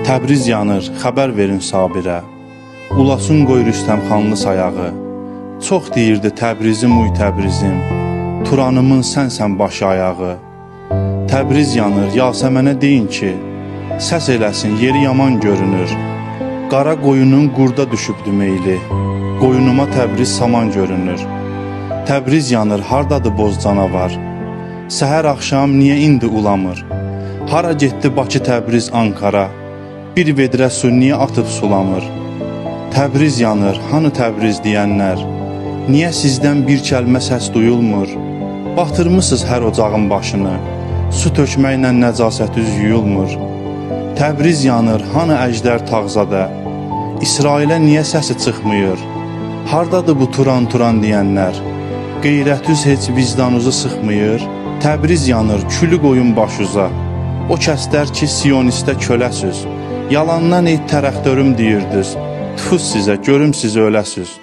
Təbriz yanır, xəbər verin Sabirə. Ulasın qoy Rüstəmxanlı sayağı. Çox deyirdi Təbrizim uy Təbrizim, Turanımın sənsən başı ayağı. Təbriz yanır, Yasəmənə deyin ki, səs eləsin, yeri yaman görünür. Qara qoyunun qurda düşübdü meyli, qoyunuma Təbriz saman görünür. Təbriz yanır, hardadır boz canavar? Səhər axşam niyə indi ulamır? Hara getdi Bakı, Təbriz, Ankara? Bir vedrə su niyə atıb sulamır? Təbriz yanır, hanı Təbriz deyənlər? Niyə sizdən bir kəlmə səs duyulmur? Batırmısınız hər ocağın başını, su tökməklə nəcasət üz yuyulmur. Təbriz yanır, hanı Əjdər Tağzadə? İsrailə niyə səsi çıxmıyor? Hardadır bu Turan deyənlər? Qeyrətüz heç vicdanınızı sıxmıyor? Təbriz yanır, külü qoyun başuza. O kəslər ki, Siyonistə köləsiz. Yalandan ey tərəxdörüm deyirdiniz. Tüfus sizə, görüm sizi öləsiz.